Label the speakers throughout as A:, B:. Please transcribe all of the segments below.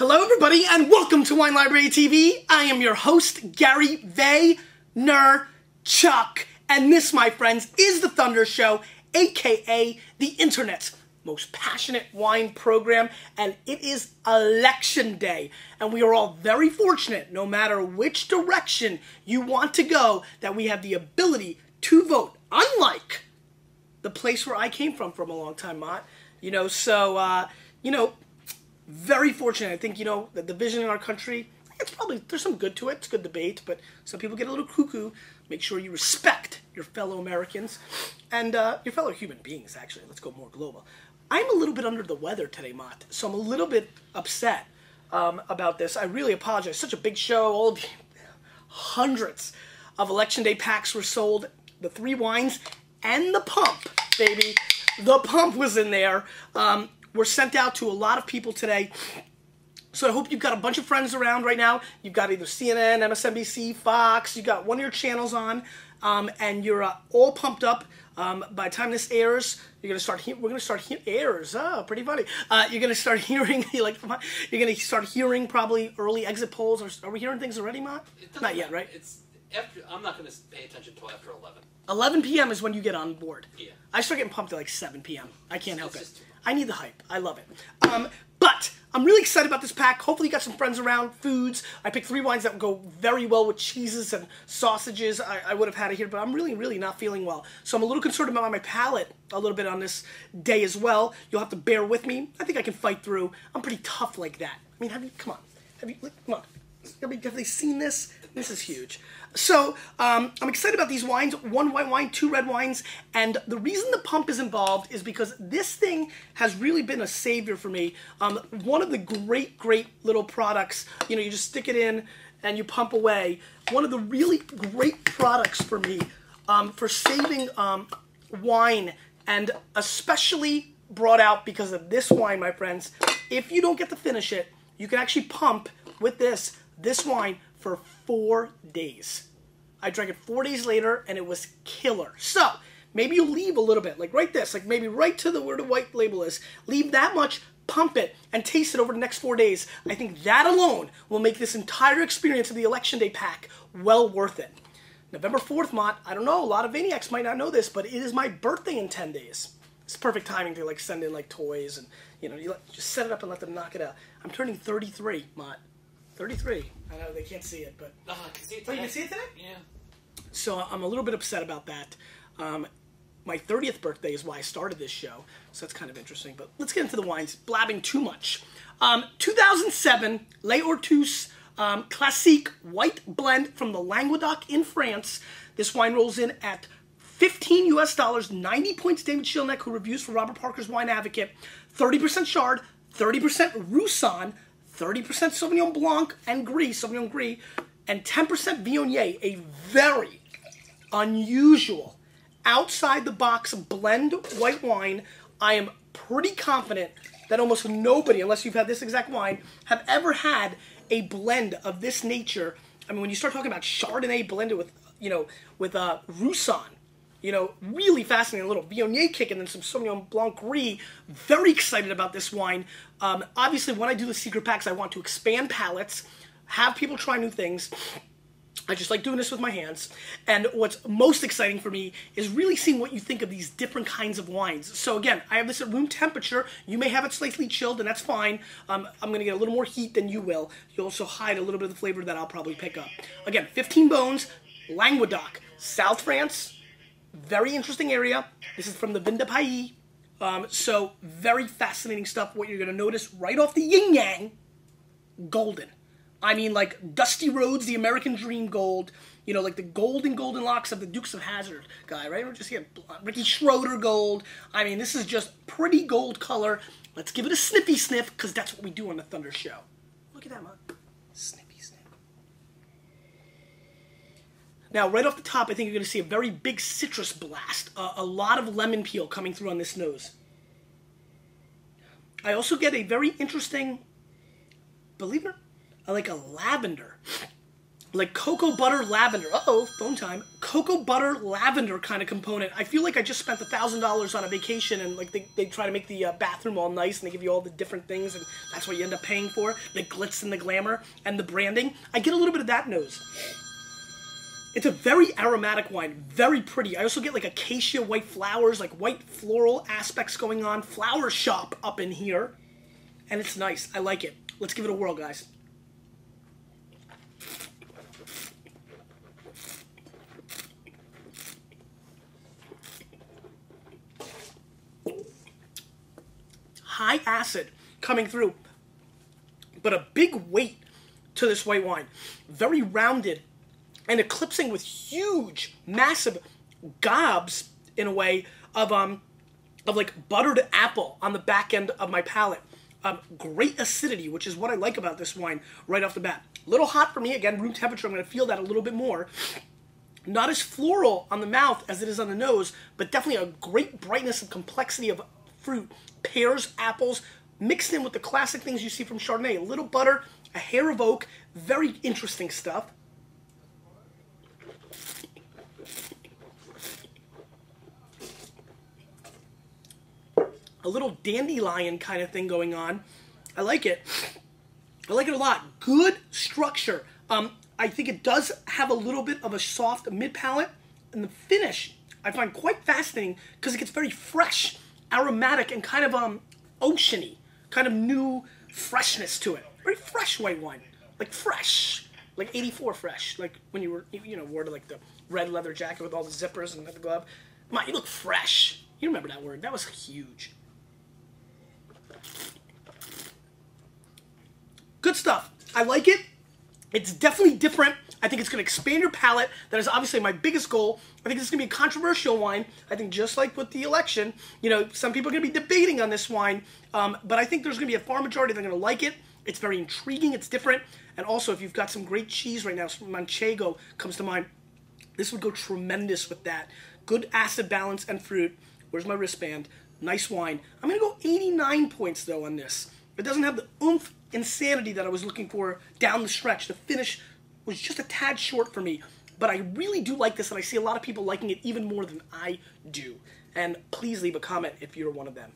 A: Hello everybody and welcome to Wine Library TV. I am your host, Gary Vaynerchuk. And this, my friends, is the Thunder Show, aka the internet's most passionate wine program. And it is election day. And we are all very fortunate, no matter which direction you want to go, that we have the ability to vote. Unlike the place where I came from a long time, Mott. Very fortunate. I think, the division in our country, there's some good to it. It's good debate, but some people get a little cuckoo. Make sure you respect your fellow Americans and your fellow human beings, actually. Let's go more global. I'm a little bit under the weather today, Mott, so I'm a little bit upset about this. I really apologize. Such a big show. All of the hundreds of Election Day packs were sold. The 3 wines and the pump, baby. The pump was in there. Were sent out to a lot of people today. So I hope you've got a bunch of friends around right now. You've got either CNN, MSNBC, Fox. You've got one of your channels on, and you're all pumped up. By the time this airs, you're gonna start. We're gonna start airs. Oh, pretty funny. You're gonna start hearing you're gonna start hearing probably early exit polls. Are we hearing things already, Matt? Not yet, right?
B: It's after. I'm not gonna pay attention until after 11.
A: 11 p.m. is when you get on board.
B: Yeah.
A: I start getting pumped at like 7 p.m. I can't help it.
B: Just
A: I need the hype. I love it. But I'm really excited about this pack. Hopefully you got some friends around, foods. I picked 3 wines that would go very well with cheeses and sausages. I would have had it here, but I'm really not feeling well. So I'm a little concerned about my palate a little bit on this day as well. You'll have to bear with me. I think I can fight through. I'm pretty tough like that. I mean, come on. Come on. Have they seen this? This is huge. So, I'm excited about these wines. 1 white wine, 2 red wines. And the reason the pump is involved is because this thing has really been a savior for me. One of the great little products, you just stick it in and you pump away. One of the really great products for me for saving wine, and especially brought out because of this wine, my friends. If you don't get to finish it, you can actually pump with this wine for 4 days. I drank it 4 days later, and it was killer. So, maybe you leave a little bit, like right this, like maybe right to where the white label is. Leave that much, pump it, and taste it over the next 4 days. I think that alone will make this entire experience of the Election Day pack well worth it. November 4th, Mott, I don't know, a lot of Vayniacs might not know this, but it is my birthday in 10 days. It's perfect timing to send in toys and, you just set it up and let them knock it out. I'm turning 33, Mott. 33. I know they can't see it, but...
B: I can see it today.
A: Oh, you can see it today?
B: Yeah.
A: So I'm a little bit upset about that. My 30th birthday is why I started this show, so that's kind of interesting. But let's get into the wines. Blabbing too much. 2007 Les Ortus Classique White Blend from the Languedoc in France. This wine rolls in at $15 US, 90 points. David Shilneck, who reviews for Robert Parker's Wine Advocate. 30% Chard, 30% Roussanne, 30% Sauvignon Blanc and Gris, Sauvignon Gris, and 10% Viognier, a very unusual, outside-the-box blend white wine. I am pretty confident that almost nobody, unless you've had this exact wine, have ever had a blend of this nature. I mean, when you start talking about Chardonnay blended with, with Roussanne, really fascinating, a little Viognier kick and then some Sauvignon Blanc Gris. Very excited about this wine. Obviously, when I do the secret packs, I want to expand palates, have people try new things. I just like doing this with my hands. And what's most exciting for me is really seeing what you think of these different kinds of wines. So again, I have this at room temperature. You may have it slightly chilled, and that's fine. I'm going to get a little more heat than you will. You also hide a little bit of the flavor that I'll probably pick up. Again, 15 bones, Languedoc, South France. Very interesting area. This is from the Vin de Pailly. So very fascinating stuff. What you're going to notice right off the yin-yang, golden. I mean, like Dusty Rhodes, the American Dream gold. Like the golden locks of the Dukes of Hazzard guy, right? We're just here, Ricky Schroeder gold. I mean, this is just pretty gold color. Let's give it a sniffy sniff, because that's what we do on the Thunder Show. Look at that, man. Sniffy sniff. Now, right off the top, I think you're going to see a very big citrus blast. A lot of lemon peel coming through on this nose. I also get a very interesting, believe it or not, like a lavender. Like cocoa butter lavender. Uh-oh, phone time. cocoa butter lavender kind of component. I feel like I just spent $1,000 on a vacation, and like they try to make the bathroom all nice, and they give you all the different things, and that's what you end up paying for, the glitz and the glamour and the branding. I get a little bit of that nose. It's a very aromatic wine, very pretty. I also get like acacia white flowers, like white floral aspects going on, flower shop up in here, and it's nice. I like it. Let's give it a whirl, guys. High acid coming through, but a big weight to this white wine. Very rounded and eclipsing with huge, massive gobs, in a way, of like buttered apple on the back end of my palate. Great acidity, which is what I like about this wine right off the bat. A little hot for me, again, room temperature, I'm going to feel that a little bit more. Not as floral on the mouth as it is on the nose, but definitely a great brightness and complexity of fruit. Pears, apples, mixed in with the classic things you see from Chardonnay. A little butter, a hair of oak, very interesting stuff. A little dandelion kind of thing going on. I like it. I like it a lot. Good structure. I think it does have a little bit of a soft mid-palate. And the finish, I find quite fascinating because it gets very fresh, aromatic, and kind of oceany. Kind of new freshness to it. Very fresh white wine. Like fresh. Like 84 fresh. Like when you were, wore like the red leather jacket with all the zippers and the glove. Man, you look fresh. You remember that word. That was huge. Good stuff. I like it. It's definitely different. I think it's going to expand your palate. That is obviously my biggest goal. I think this is going to be a controversial wine. I think just like with the election, some people are going to be debating on this wine, but I think there's going to be a far majority that are going to like it. It's very intriguing. It's different. And also, if you've got some great cheese right now, Manchego comes to mind, this would go tremendous with that. Good acid balance and fruit. Where's my wristband? Nice wine. I'm going to go 89 points, though, on this. It doesn't have the oomph insanity that I was looking for down the stretch. The finish was just a tad short for me. But I really do like this, and I see a lot of people liking it even more than I do. And please leave a comment if you're one of them.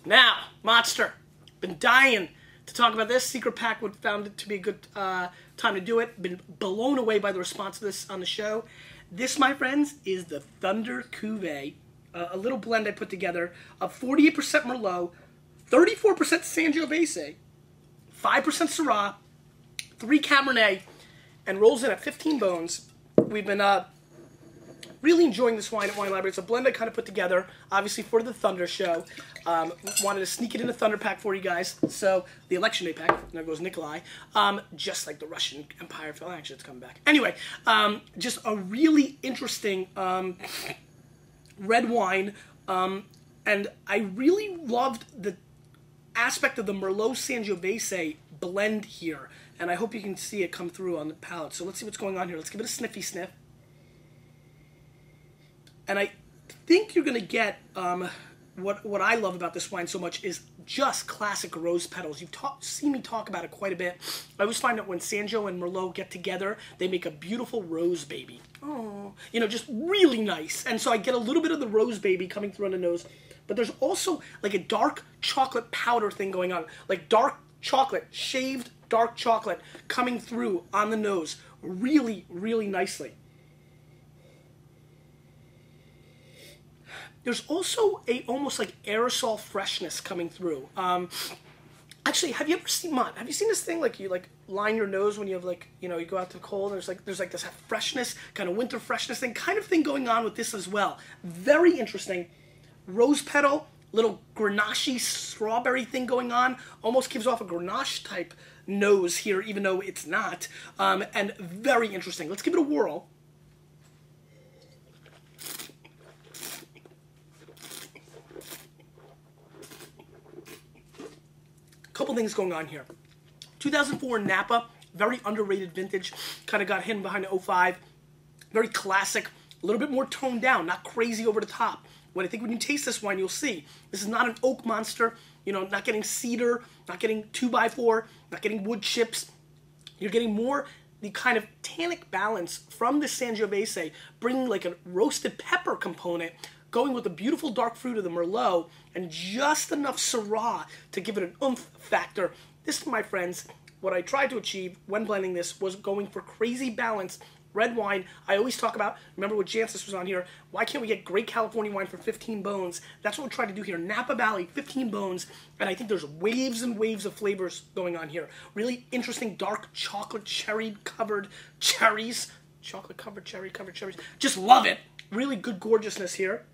A: Now, Monster. Been dying to talk about this. Secret Pack would found it to be a good time to do it. Been blown away by the response to this on the show. This, my friends, is the Thunder Cuvée. A little blend I put together of 48% Merlot, 34% Sangiovese, 5% Syrah, 3 Cabernet, and rolls in at 15 bones. We've been really enjoying this wine at Wine Library. It's a blend I kind of put together, obviously, for the Thunder show. Wanted to sneak it in the Thunder pack for you guys. So, the Election Day pack. There goes Nikolai. Just like the Russian Empire fell. Actually, it's coming back. Anyway, just a really interesting red wine. And I really loved the aspect of the Merlot Sangiovese blend here. And I hope you can see it come through on the palate. So let's see what's going on here. Let's give it a sniffy sniff. And I think you're going to get what I love about this wine so much is just classic rose petals. You've seen me talk about it quite a bit. I always find that when Sangiov and Merlot get together, they make a beautiful rose baby. Oh, just really nice. And so I get a little bit of the rose baby coming through on the nose. But there's also like a dark chocolate powder thing going on. Like dark chocolate, shaved dark chocolate coming through on the nose really, really nicely. There's also a almost like aerosol freshness coming through. Actually, have you ever seen this thing like you like line your nose when you have like you go out to the cold? There's like this freshness, kind of winter freshness kind of thing going on with this as well. Very interesting. Rose petal, little Grenache strawberry thing going on. Almost gives off a Grenache type nose here, even though it's not. And very interesting. Let's give it a whirl. Couple things going on here. 2004 Napa, very underrated vintage. Kind of got hidden behind the 05. Very classic, a little bit more toned down, not crazy over the top. What I think when you taste this wine, you'll see this is not an oak monster. Not getting cedar, not getting 2x4, not getting wood chips. You're getting more the kind of tannic balance from the Sangiovese, bringing like a roasted pepper component, going with the beautiful dark fruit of the Merlot, and just enough Syrah to give it an oomph factor. This, my friends, what I tried to achieve when blending this was going for crazy balance. Red wine, I always talk about, remember what Jancis was on here, why can't we get great California wine for 15 bones? That's what we're trying to do here. Napa Valley, 15 bones, and I think there's waves and waves of flavors going on here. Really interesting dark chocolate cherry covered cherries. Chocolate covered cherry covered cherries. Just love it. Really good gorgeousness here.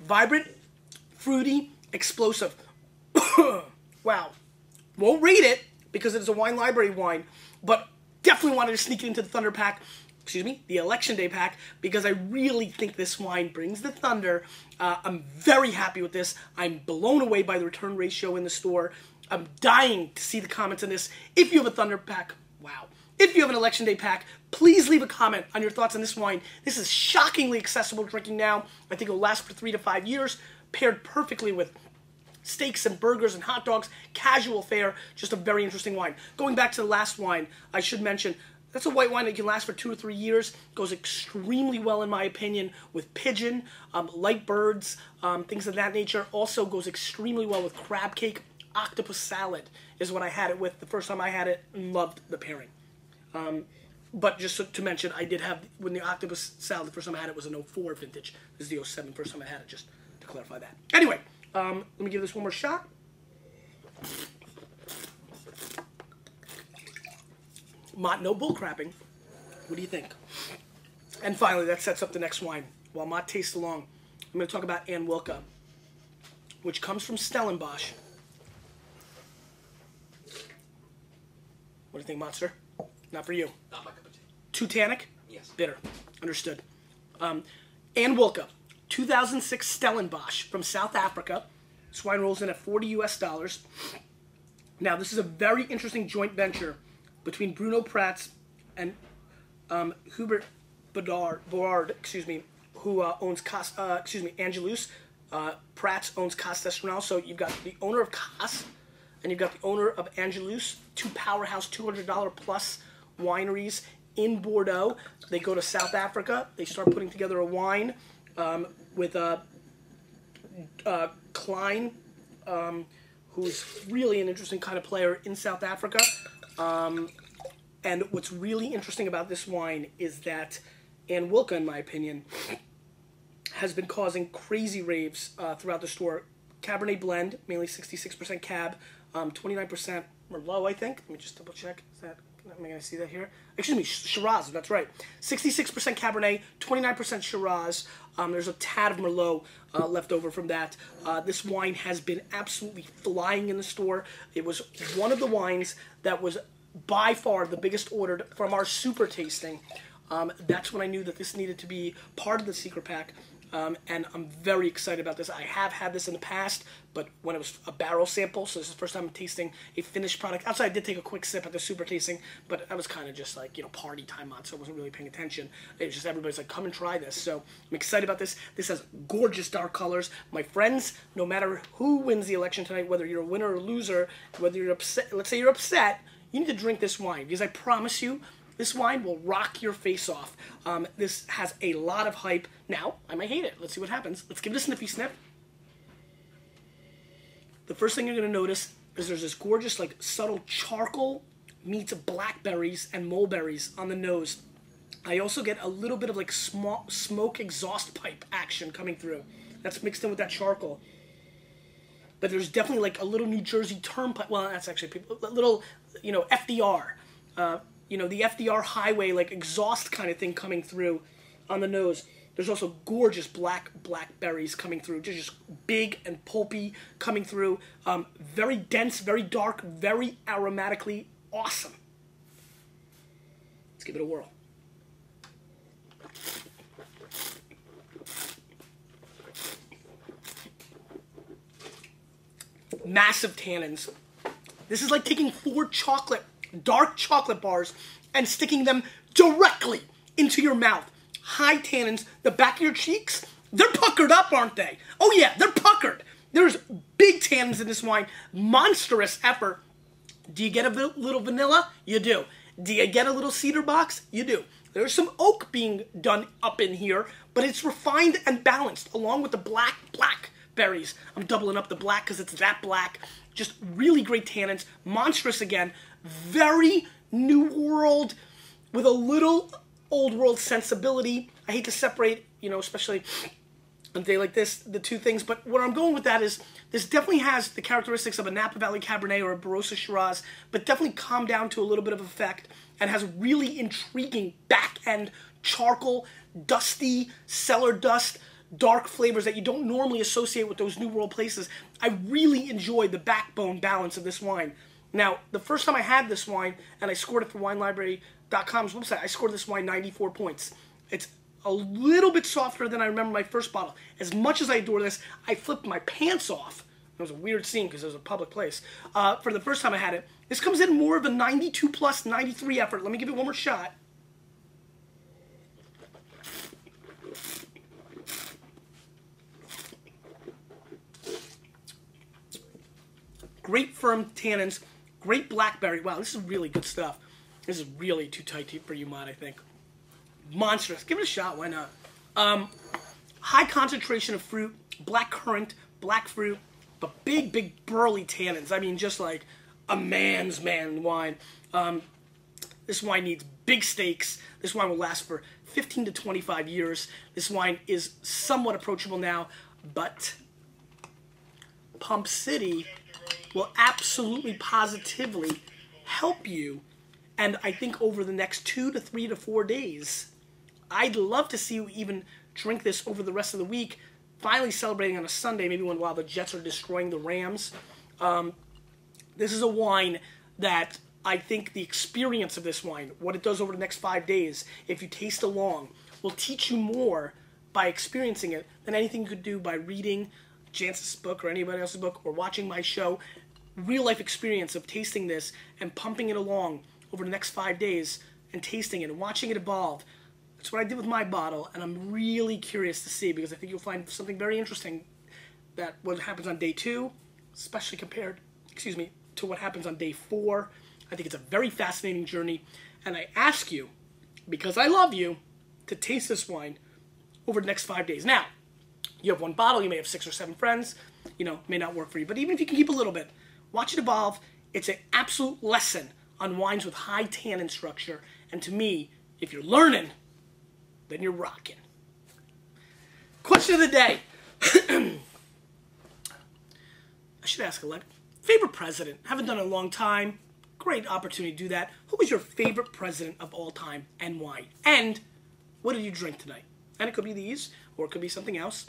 A: Vibrant, fruity, explosive. Wow. Won't rate it because it's a wine library wine, but definitely wanted to sneak it into the Thunder pack, the Election Day pack, because I really think this wine brings the thunder. I'm very happy with this. I'm blown away by the return ratio in the store. I'm dying to see the comments on this. If you have a Thunder pack, wow. If you have an Election Day pack, please leave a comment on your thoughts on this wine. This is shockingly accessible drinking now. I think it will last for 3 to 5 years, paired perfectly with steaks and burgers and hot dogs, casual fare, just a very interesting wine. Going back to the last wine, I should mention, that's a white wine that can last for 2 or 3 years, goes extremely well in my opinion with pigeon, light birds, things of that nature. Also goes extremely well with crab cake. Octopus salad is what I had it with the first time I had it, and loved the pairing. But just to mention, I did have, when the octopus salad, the first time I had it was an 04 vintage. This is the 07 first time I had it, just to clarify that. Anyway, let me give this one more shot. Mott, no bull crapping. What do you think? And finally, that sets up the next wine. While Mott tastes along, I'm going to talk about Ann Wilka, which comes from Stellenbosch. What do you think, Monster? Not for you.
B: Not my cup of tea.
A: Too tannic?
B: Yes.
A: Bitter. Understood. Ann Wilka, 2006 Stellenbosch from South Africa. This wine rolls in at $40 US. Now, this is a very interesting joint venture between Bruno Prats and Hubert Board, who owns Angelus. Prats owns Cas d'Estrenal. So you've got the owner of Cas, and you've got the owner of Angelus, two powerhouse $200 plus wineries in Bordeaux. They go to South Africa. They start putting together a wine with Klein, who's really an interesting kind of player in South Africa. And what's really interesting about this wine is that Ann Wilka, in my opinion, has been causing crazy raves throughout the store. Cabernet blend, mainly 66% Cab, 29% Merlot, I think. Let me just double check. Is that, am I going to see that here? Excuse me, Shiraz, that's right. 66% Cabernet, 29% Shiraz. There's a tad of Merlot left over from that. This wine has been absolutely flying in the store. It was one of the wines that was by far the biggest ordered from our super tasting. That's when I knew that this needed to be part of the secret pack. And I'm very excited about this. I have had this in the past, but when it was a barrel sample, so this is the first time I'm tasting a finished product. Outside, I did take a quick sip at the super tasting, but I was kind of just like, party time on, so I wasn't really paying attention. It was just everybody's like, come and try this. So I'm excited about this. This has gorgeous dark colors. My friends, no matter who wins the election tonight, whether you're a winner or loser, whether you're upset, let's say you're upset, you need to drink this wine, because I promise you, this wine will rock your face off. This has a lot of hype. Now, I might hate it. Let's see what happens. Let's give it a sniffy sniff. The first thing you're going to notice is there's this gorgeous, like, subtle charcoal meets blackberries and mulberries on the nose. I also get a little bit of, like, smoke exhaust pipe action coming through. That's mixed in with that charcoal. But there's definitely, like, a little New Jersey Turnpike. Well, that's actually a little, FDR. The FDR highway, like, exhaust kind of thing coming through on the nose. There's also gorgeous blackberries coming through, just big and pulpy coming through. Very dense, very dark, very aromatically awesome. Let's give it a whirl. Massive tannins. This is like taking 4 dark chocolate bars and sticking them directly into your mouth. High tannins, the back of your cheeks, they're puckered up, aren't they? Oh yeah, they're puckered. There's big tannins in this wine. Monstrous effort. Do you get a little vanilla? You do. Do you get a little cedar box? You do. There's some oak being done up in here, but it's refined and balanced, along with the black berries. I'm doubling up the black because it's that black. Just really great tannins. Monstrous again. Very New World with a little Old World sensibility. I hate to separate, you know, especially on a day like this, the two things. But where I'm going with that is this definitely has the characteristics of a Napa Valley Cabernet or a Barossa Shiraz, but definitely calmed down to a little bit of effect and has really intriguing back-end charcoal, dusty, cellar dust, dark flavors that you don't normally associate with those New World places. I really enjoyed the backbone balance of this wine. Now, the first time I had this wine, and I scored it for WineLibraryTV's website, I scored this wine 94 points. It's a little bit softer than I remember my first bottle. As much as I adore this, I flipped my pants off. It was a weird scene because it was a public place. For the first time I had it. This comes in more of a 92 plus 93 effort. Let me give it one more shot. Great firm tannins, great blackberry. Wow, this is really good stuff. This is really too tight for you, Mod, I think. Monstrous. Give it a shot. Why not? High concentration of fruit, black currant, black fruit, but big burly tannins. I mean, just like a man's man wine. This wine needs big steaks. This wine will last for 15 to 25 years. This wine is somewhat approachable now, but Pump City will absolutely positively help you. And I think over the next 2 to 3 to 4 days, I'd love to see you even drink this over the rest of the week, finally celebrating on a Sunday, maybe while the Jets are destroying the Rams. This is a wine that I think the experience of this wine, what it does over the next 5 days, if you taste along, will teach you more by experiencing it than anything you could do by reading Jance's book or anybody else's book or watching my show. Real life experience of tasting this and pumping it along over the next 5 days and tasting it and watching it evolve. That's what I did with my bottle, and I'm really curious to see, because I think you'll find something very interesting that what happens on day 2, especially compared, to what happens on day 4. I think it's a very fascinating journey, and I ask you, because I love you, to taste this wine over the next 5 days. Now, you have one bottle, you may have 6 or 7 friends, you know, may not work for you, but even if you can keep a little bit, watch it evolve. It's an absolute lesson on wines with high tannin structure, and to me, if you're learning, then you're rocking. Question of the day. I should ask Alexa. Favorite president? Haven't done it in a long time. Great opportunity to do that. Who is your favorite president of all time and why? And what did you drink tonight? And it could be these, or it could be something else.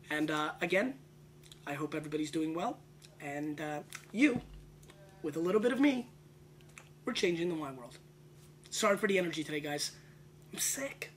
A: And again, I hope everybody's doing well. And you, with a little bit of me, we're changing the wine world. Sorry for the energy today, guys. I'm sick.